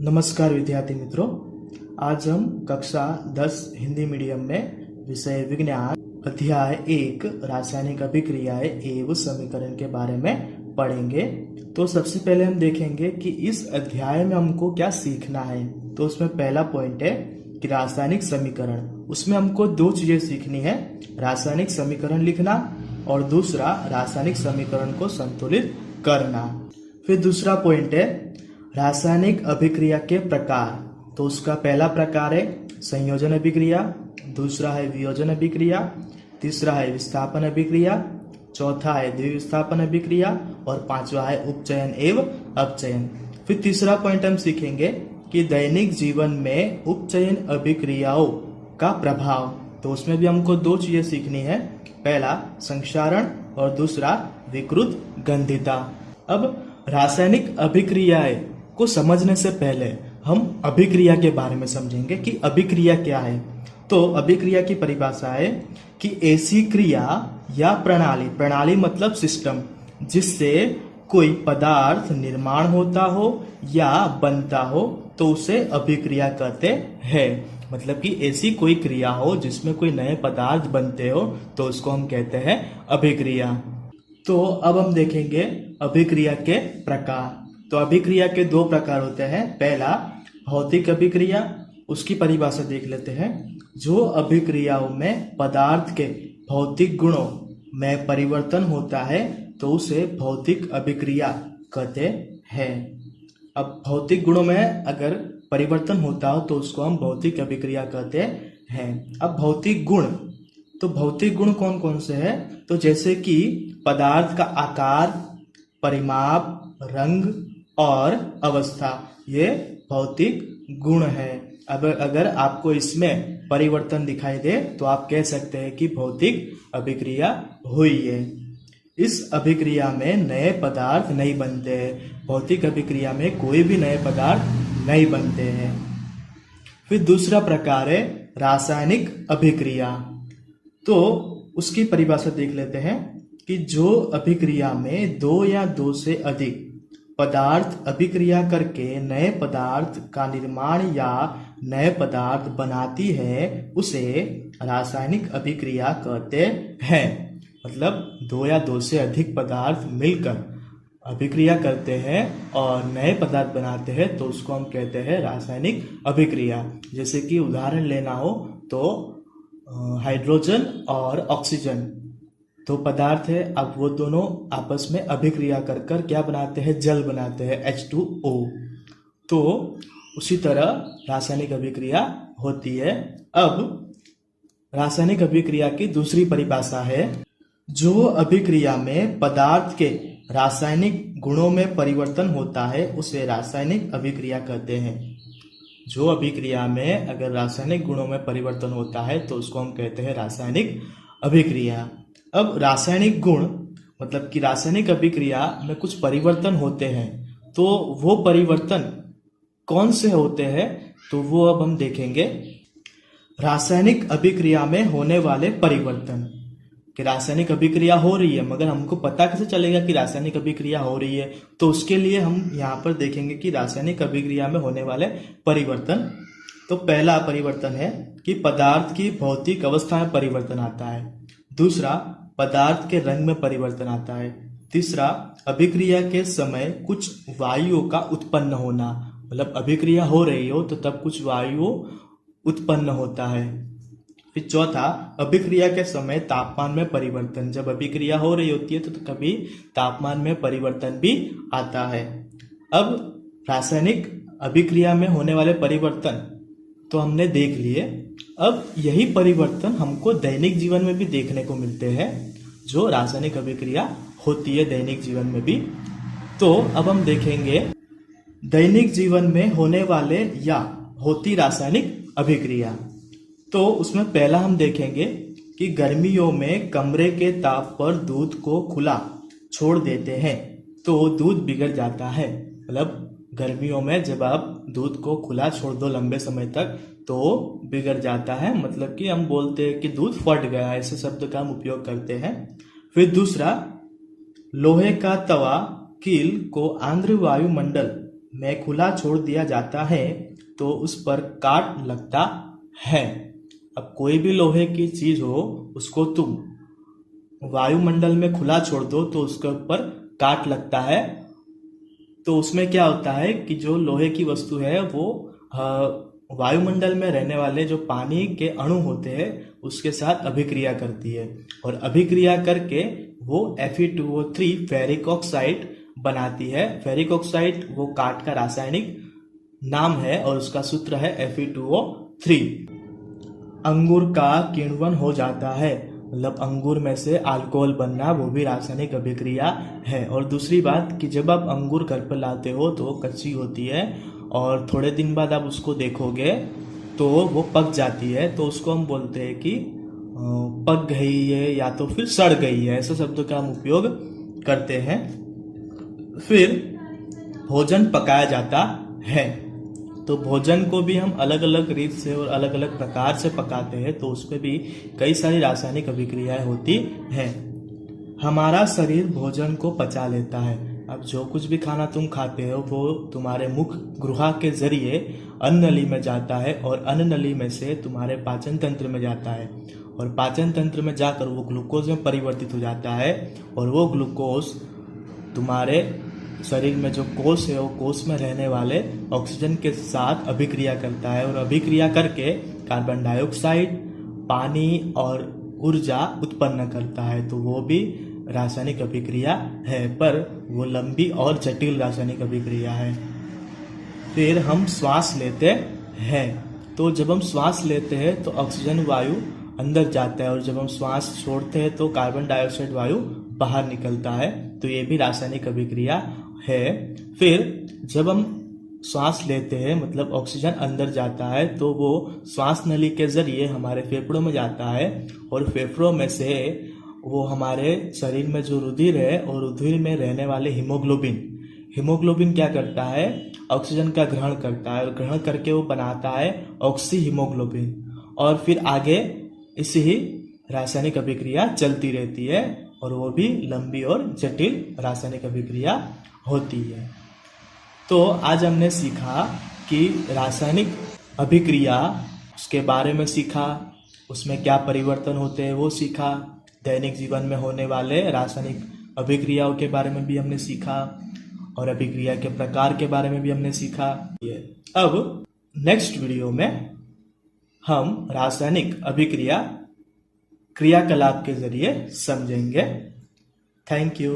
नमस्कार विद्यार्थी मित्रों, आज हम कक्षा 10 हिंदी मीडियम में विषय विज्ञान अध्याय 1 रासायनिक अभिक्रियाएं एवं समीकरण के बारे में पढ़ेंगे। तो सबसे पहले हम देखेंगे कि इस अध्याय में हमको क्या सीखना है। तो उसमें पहला पॉइंट है कि रासायनिक समीकरण। उसमें हमको दो चीजें सीखनी है, रासायनिक समीकरण लिखना और दूसरा रासायनिक समीकरण को संतुलित करना। फिर दूसरा पॉइंट है रासायनिक अभिक्रिया के प्रकार। तो उसका पहला प्रकार है संयोजन अभिक्रिया, दूसरा है वियोजन अभिक्रिया, तीसरा है विस्थापन अभिक्रिया, चौथा है द्विविस्थापन अभिक्रिया और पांचवा है उपचयन एवं अपचयन। फिर तीसरा पॉइंट हम सीखेंगे कि दैनिक जीवन में उपचयन अभिक्रियाओं का प्रभाव। तो उसमें भी हमको दो चीजें सीखनी है, पहला संक्षारण और दूसरा विकृत गंधिता। अब रासायनिक अभिक्रियाएं को समझने से पहले हम अभिक्रिया के बारे में समझेंगे कि अभिक्रिया क्या है। तो अभिक्रिया की परिभाषा है कि ऐसी क्रिया या प्रणाली मतलब सिस्टम, जिससे कोई पदार्थ निर्माण होता हो या बनता हो तो उसे अभिक्रिया कहते हैं। मतलब कि ऐसी कोई क्रिया हो जिसमें कोई नए पदार्थ बनते हो तो उसको हम कहते हैं अभिक्रिया। तो अब हम देखेंगे अभिक्रिया के प्रकार। तो अभिक्रिया के दो प्रकार होते हैं, पहला भौतिक अभिक्रिया, उसकी परिभाषा देख लेते हैं। जो अभिक्रियाओं में पदार्थ के भौतिक गुणों में परिवर्तन होता है तो उसे भौतिक अभिक्रिया कहते हैं। अब भौतिक गुणों में अगर परिवर्तन होता हो तो उसको हम भौतिक अभिक्रिया कहते हैं। अब भौतिक गुण, तो भौतिक गुण कौन कौन से हैं? तो जैसे कि पदार्थ का आकार, परिमाप, रंग और अवस्था, ये भौतिक गुण है। अब अगर आपको इसमें परिवर्तन दिखाई दे तो आप कह सकते हैं कि भौतिक अभिक्रिया हुई है। इस अभिक्रिया में नए पदार्थ नहीं बनते हैं। भौतिक अभिक्रिया में कोई भी नए पदार्थ नहीं बनते हैं। फिर दूसरा प्रकार है रासायनिक अभिक्रिया। तो उसकी परिभाषा देख लेते हैं कि जो अभिक्रिया में दो या दो से अधिक पदार्थ अभिक्रिया करके नए पदार्थ का निर्माण या नए पदार्थ बनाती है उसे रासायनिक अभिक्रिया कहते हैं। मतलब दो या दो से अधिक पदार्थ मिलकर अभिक्रिया करते हैं और नए पदार्थ बनाते हैं तो उसको हम कहते हैं रासायनिक अभिक्रिया। जैसे कि उदाहरण लेना हो तो हाइड्रोजन और ऑक्सीजन दो पदार्थ है, अब वो दोनों आपस में अभिक्रिया कर कर क्या बनाते हैं? जल बनाते हैं, H2O। तो उसी तरह रासायनिक अभिक्रिया होती है। अब रासायनिक अभिक्रिया की दूसरी परिभाषा है, जो अभिक्रिया में पदार्थ के रासायनिक गुणों में परिवर्तन होता है उसे रासायनिक अभिक्रिया कहते हैं। जो अभिक्रिया में अगर रासायनिक गुणों में परिवर्तन होता है तो उसको हम कहते हैं रासायनिक अभिक्रिया। अब रासायनिक गुण मतलब कि रासायनिक अभिक्रिया में कुछ परिवर्तन होते हैं, तो वो परिवर्तन कौन से होते हैं तो वो अब हम देखेंगे। रासायनिक अभिक्रिया में होने वाले परिवर्तन, कि रासायनिक अभिक्रिया हो रही है मगर हमको पता कैसे चलेगा कि रासायनिक अभिक्रिया हो रही है, तो उसके लिए हम यहाँ पर देखेंगे कि रासायनिक अभिक्रिया में होने वाले परिवर्तन। तो पहला परिवर्तन है कि पदार्थ की भौतिक अवस्था में परिवर्तन आता है, दूसरा पदार्थ के रंग में परिवर्तन आता है, तीसरा अभिक्रिया के समय कुछ वायुओं का उत्पन्न होना। मतलब अभिक्रिया हो रही हो तो तब कुछ वायु उत्पन्न होता है। फिर चौथा अभिक्रिया के समय तापमान में परिवर्तन। जब अभिक्रिया हो रही होती है तो कभी तापमान में परिवर्तन भी आता है। अब रासायनिक अभिक्रिया में होने वाले परिवर्तन तो हमने देख लिए। अब यही परिवर्तन हमको दैनिक जीवन में भी देखने को मिलते हैं, जो रासायनिक अभिक्रिया होती है दैनिक जीवन में भी। तो अब हम देखेंगे दैनिक जीवन में होने वाले या होती रासायनिक अभिक्रिया। तो उसमें पहला हम देखेंगे कि गर्मियों में कमरे के ताप पर दूध को खुला छोड़ देते हैं तो दूध बिगड़ जाता है। मतलब गर्मियों में जब आप दूध को खुला छोड़ दो लंबे समय तक तो बिगड़ जाता है। मतलब कि हम बोलते हैं कि दूध फट गया, ऐसे शब्द का हम उपयोग करते हैं। फिर दूसरा, लोहे का तवा कील को आंध्र वायुमंडल में खुला छोड़ दिया जाता है तो उस पर काट लगता है। अब कोई भी लोहे की चीज हो, उसको तुम वायुमंडल में खुला छोड़ दो तो उसके ऊपर काट लगता है। तो उसमें क्या होता है कि जो लोहे की वस्तु है वो वायुमंडल में रहने वाले जो पानी के अणु होते हैं उसके साथ अभिक्रिया करती है, और अभिक्रिया करके वो Fe2O3 फेरिक ऑक्साइड बनाती है। फेरिक ऑक्साइड वो काट का रासायनिक नाम है और उसका सूत्र है Fe2O3। अंगूर का किण्वन हो जाता है, मतलब अंगूर में से अल्कोहल बनना, वो भी रासायनिक अभिक्रिया है। और दूसरी बात कि जब आप अंगूर घर पर लाते हो तो वो कच्ची होती है और थोड़े दिन बाद आप उसको देखोगे तो वो पक जाती है, तो उसको हम बोलते हैं कि पक गई है या तो फिर सड़ गई है, ऐसे शब्दों का हम उपयोग करते हैं। फिर भोजन पकाया जाता है, तो भोजन को भी हम अलग अलग रीत से और अलग अलग प्रकार से पकाते हैं, तो उसमें भी कई सारी रासायनिक अभिक्रियाएं होती हैं। हमारा शरीर भोजन को पचा लेता है। अब जो कुछ भी खाना तुम खाते हो वो तुम्हारे मुख गुहा के जरिए अन्न नली में जाता है, और अन्न नली में से तुम्हारे पाचन तंत्र में जाता है, और पाचन तंत्र में जाकर वो ग्लूकोज में परिवर्तित हो जाता है, और वो ग्लूकोज तुम्हारे शरीर में जो कोष है वो कोष में रहने वाले ऑक्सीजन के साथ अभिक्रिया करता है, और अभिक्रिया करके कार्बन डाइऑक्साइड, पानी और ऊर्जा उत्पन्न करता है। तो वो भी रासायनिक अभिक्रिया है, पर वो लंबी और जटिल रासायनिक अभिक्रिया है। फिर हम श्वास लेते हैं, तो जब हम श्वास लेते हैं तो ऑक्सीजन वायु अंदर जाता है, और जब हम श्वास छोड़ते हैं तो कार्बन डाइऑक्साइड वायु बाहर निकलता है, तो ये भी रासायनिक अभिक्रिया है। फिर जब हम श्वास लेते हैं मतलब ऑक्सीजन अंदर जाता है तो वो श्वास नली के जरिए हमारे फेफड़ों में जाता है, और फेफड़ों में से वो हमारे शरीर में जो रुधिर है और रुधिर में रहने वाले हीमोग्लोबिन क्या करता है, ऑक्सीजन का ग्रहण करता है, और ग्रहण करके वो बनाता है ऑक्सी हीमोग्लोबिन, और फिर आगे इसी ही रासायनिक अभिक्रिया चलती रहती है, और वो भी लंबी और जटिल रासायनिक अभिक्रिया होती है। तो आज हमने सीखा कि रासायनिक अभिक्रिया उसके बारे में सीखा, उसमें क्या परिवर्तन होते हैं वो सीखा, दैनिक जीवन में होने वाले रासायनिक अभिक्रियाओं के बारे में भी हमने सीखा, और अभिक्रिया के प्रकार के बारे में भी हमने सीखा। अब नेक्स्ट वीडियो में हम रासायनिक अभिक्रिया क्रियाकलाप के जरिए समझेंगे। Thank you.